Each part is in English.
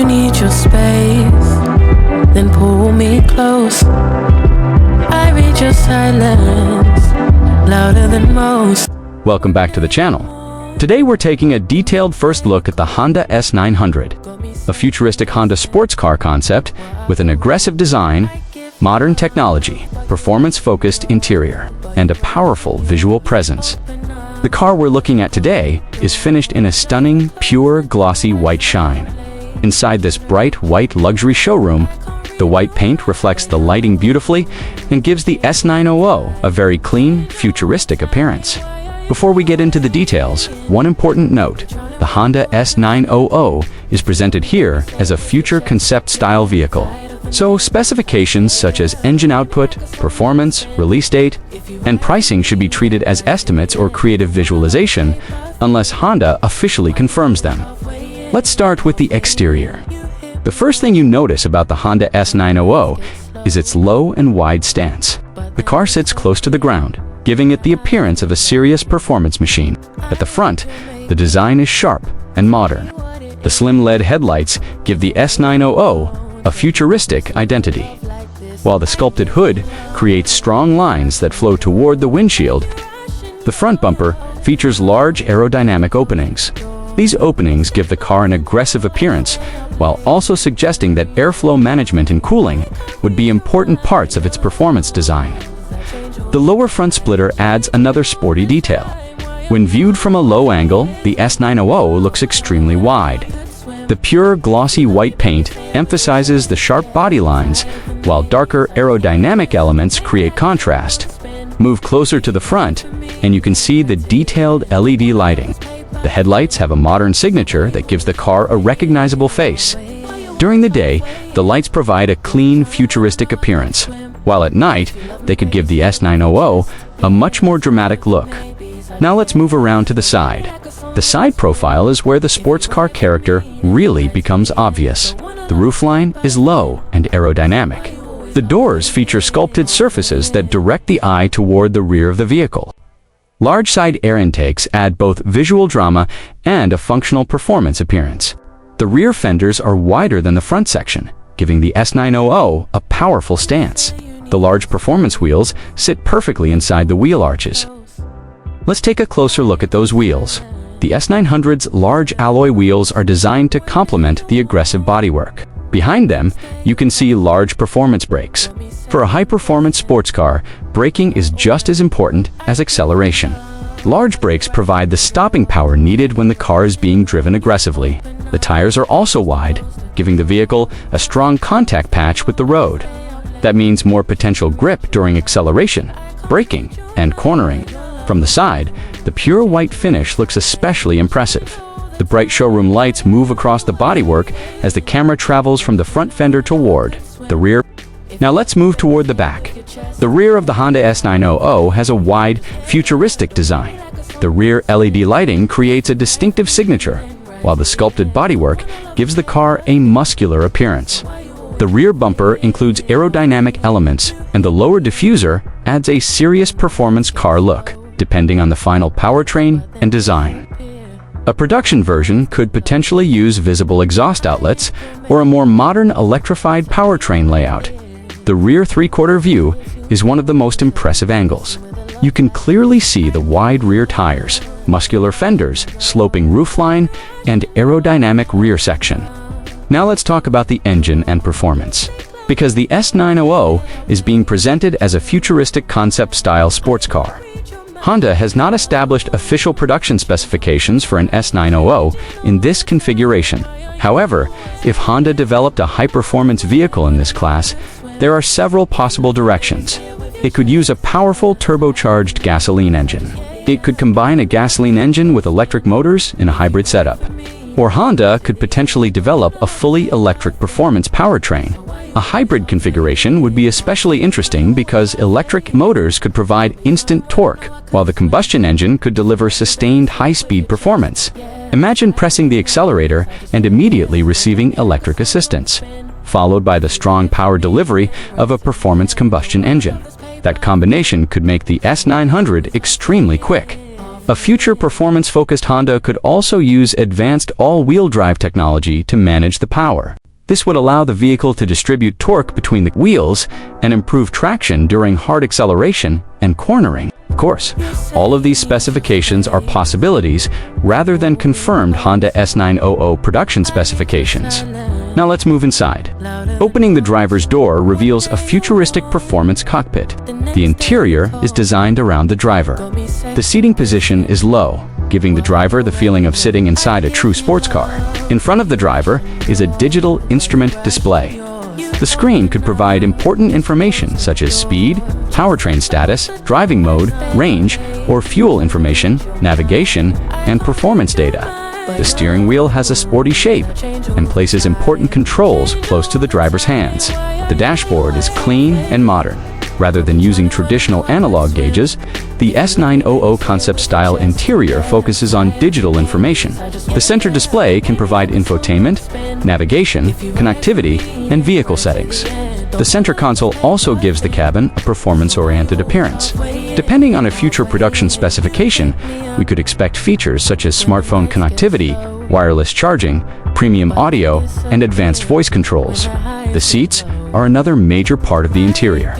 you need your space, then pull me close. I read your silence, louder than most. Welcome back to the channel. Today we're taking a detailed first look at the Honda S900, a futuristic Honda sports car concept with an aggressive design, modern technology, performance-focused interior, and a powerful visual presence. The car we're looking at today is finished in a stunning, pure glossy white shine. Inside this bright white luxury showroom, the white paint reflects the lighting beautifully and gives the S900 a very clean, futuristic appearance. Before we get into the details, one important note: the Honda S900 is presented here as a future concept-style vehicle. So specifications such as engine output, performance, release date, and pricing should be treated as estimates or creative visualization unless Honda officially confirms them. Let's start with the exterior. The first thing you notice about the Honda S900 is its low and wide stance. The car sits close to the ground, giving it the appearance of a serious performance machine. At the front, the design is sharp and modern. The slim LED headlights give the S900 a futuristic identity, while the sculpted hood creates strong lines that flow toward the windshield. The front bumper features large aerodynamic openings. These openings give the car an aggressive appearance, while also suggesting that airflow management and cooling would be important parts of its performance design. The lower front splitter adds another sporty detail. When viewed from a low angle, the S900 looks extremely wide. The pure glossy white paint emphasizes the sharp body lines, while darker aerodynamic elements create contrast. Move closer to the front, and you can see the detailed LED lighting. The headlights have a modern signature that gives the car a recognizable face. During the day, the lights provide a clean, futuristic appearance, while at night, they could give the S900 a much more dramatic look. Now let's move around to the side. The side profile is where the sports car character really becomes obvious. The roofline is low and aerodynamic. The doors feature sculpted surfaces that direct the eye toward the rear of the vehicle. Large side air intakes add both visual drama and a functional performance appearance. The rear fenders are wider than the front section, giving the S900 a powerful stance. The large performance wheels sit perfectly inside the wheel arches. Let's take a closer look at those wheels. The S900's large alloy wheels are designed to complement the aggressive bodywork. Behind them, you can see large performance brakes. For a high-performance sports car, braking is just as important as acceleration. Large brakes provide the stopping power needed when the car is being driven aggressively. The tires are also wide, giving the vehicle a strong contact patch with the road. That means more potential grip during acceleration, braking, and cornering. From the side, the pure white finish looks especially impressive. The bright showroom lights move across the bodywork as the camera travels from the front fender toward the rear. Now let's move toward the back. The rear of the Honda S900 has a wide, futuristic design. The rear LED lighting creates a distinctive signature, while the sculpted bodywork gives the car a muscular appearance. The rear bumper includes aerodynamic elements, and the lower diffuser adds a serious performance car look, depending on the final powertrain and design. A production version could potentially use visible exhaust outlets or a more modern electrified powertrain layout. The rear three-quarter view is one of the most impressive angles. You can clearly see the wide rear tires, muscular fenders, sloping roofline, and aerodynamic rear section. Now let's talk about the engine and performance. Because the S900 is being presented as a futuristic concept-style sports car, Honda has not established official production specifications for an S900 in this configuration. However, if Honda developed a high-performance vehicle in this class, there are several possible directions. It could use a powerful turbocharged gasoline engine. It could combine a gasoline engine with electric motors in a hybrid setup. Or Honda could potentially develop a fully electric performance powertrain. A hybrid configuration would be especially interesting because electric motors could provide instant torque, while the combustion engine could deliver sustained high-speed performance. Imagine pressing the accelerator and immediately receiving electric assistance, followed by the strong power delivery of a performance combustion engine. That combination could make the S900 extremely quick. A future performance-focused Honda could also use advanced all-wheel drive technology to manage the power. This would allow the vehicle to distribute torque between the wheels and improve traction during hard acceleration and cornering. Of course, all of these specifications are possibilities rather than confirmed Honda S900 production specifications. Now let's move inside. Opening the driver's door reveals a futuristic performance cockpit. The interior is designed around the driver. The seating position is low, giving the driver the feeling of sitting inside a true sports car. In front of the driver is a digital instrument display. The screen could provide important information such as speed, powertrain status, driving mode, range, or fuel information, navigation, and performance data. The steering wheel has a sporty shape and places important controls close to the driver's hands. The dashboard is clean and modern. Rather than using traditional analog gauges, the S900 concept-style interior focuses on digital information. The center display can provide infotainment, navigation, connectivity, and vehicle settings. The center console also gives the cabin a performance-oriented appearance. Depending on a future production specification, we could expect features such as smartphone connectivity, wireless charging, premium audio, and advanced voice controls. The seats are another major part of the interior.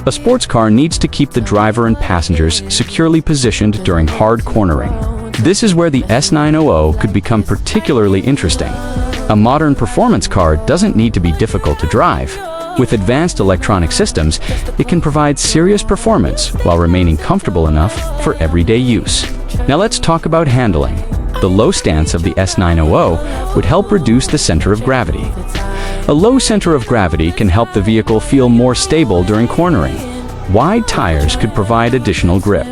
A sports car needs to keep the driver and passengers securely positioned during hard cornering. This is where the S900 could become particularly interesting. A modern performance car doesn't need to be difficult to drive. With advanced electronic systems, it can provide serious performance while remaining comfortable enough for everyday use. Now let's talk about handling. The low stance of the S900 would help reduce the center of gravity. A low center of gravity can help the vehicle feel more stable during cornering. Wide tires could provide additional grip.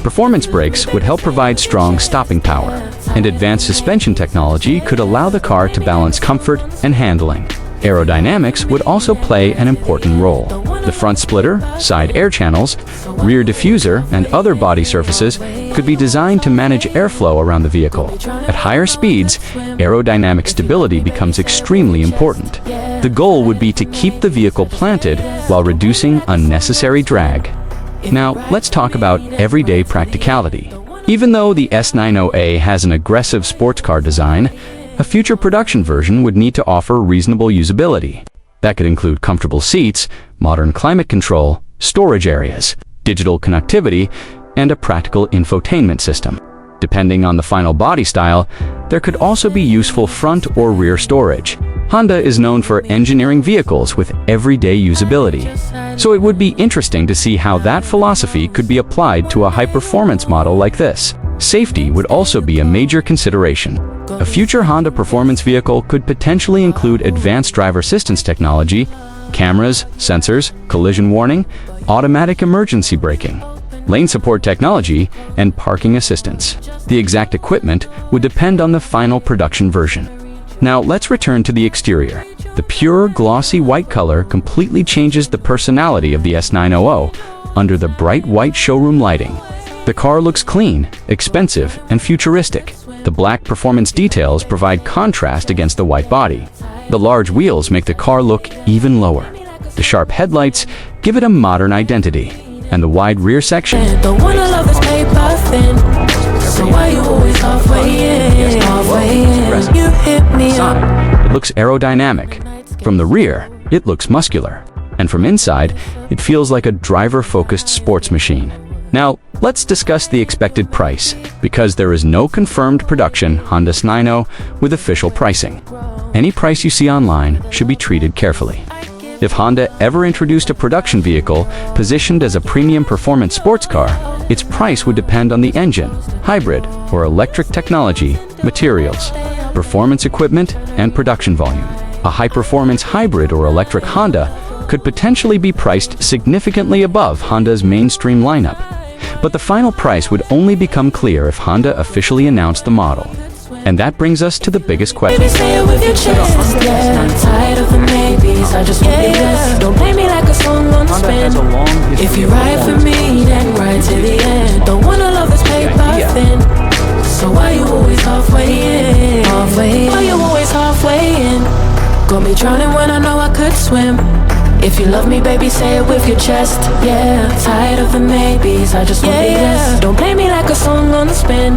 Performance brakes would help provide strong stopping power, and advanced suspension technology could allow the car to balance comfort and handling. Aerodynamics would also play an important role. The front splitter, side air channels, rear diffuser, and other body surfaces could be designed to manage airflow around the vehicle. At higher speeds, aerodynamic stability becomes extremely important. The goal would be to keep the vehicle planted while reducing unnecessary drag. Now, let's talk about everyday practicality. Even though the S900 has an aggressive sports car design, a future production version would need to offer reasonable usability. That could include comfortable seats, modern climate control, storage areas, digital connectivity, and a practical infotainment system. Depending on the final body style, there could also be useful front or rear storage. Honda is known for engineering vehicles with everyday usability, so it would be interesting to see how that philosophy could be applied to a high-performance model like this. Safety would also be a major consideration. A future Honda performance vehicle could potentially include advanced driver assistance technology, cameras, sensors, collision warning, automatic emergency braking, lane support technology, and parking assistance. The exact equipment would depend on the final production version. Now let's return to the exterior. The pure glossy white color completely changes the personality of the S900 under the bright white showroom lighting. The car looks clean, expensive, and futuristic. The black performance details provide contrast against the white body. The large wheels make the car look even lower. The sharp headlights give it a modern identity, and the wide rear section. Don't wanna love this paper thin, so why you always halfway in? Halfway in, you hit me up. It looks aerodynamic. From the rear, it looks muscular. And from inside, it feels like a driver-focused sports machine. Now, let's discuss the expected price, because there is no confirmed production Honda S900 with official pricing. Any price you see online should be treated carefully. If Honda ever introduced a production vehicle positioned as a premium performance sports car, its price would depend on the engine, hybrid, or electric technology, materials, performance equipment, and production volume. A high-performance hybrid or electric Honda could potentially be priced significantly above Honda's mainstream lineup. But the final price would only become clear if Honda officially announced the model. And that brings us to the biggest question. Baby, say it with your chest, yeah. I'm tired of the maybes, I just want your best. Don't play me like a song on spin. If you ride for me, then ride to the end. Don't wanna love this paper thin, so why you always halfway in? Halfway in. Why you always halfway in? Got me drowning when I know I could swim. If you love me, baby, say it with your chest, yeah. Tired of the maybes, I just want your best. Don't play me like a song on the spin. spin.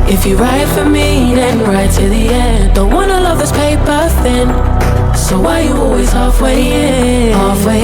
If you ride for me, then ride to the end. Don't wanna love this paper thin, so why you always halfway in? Halfway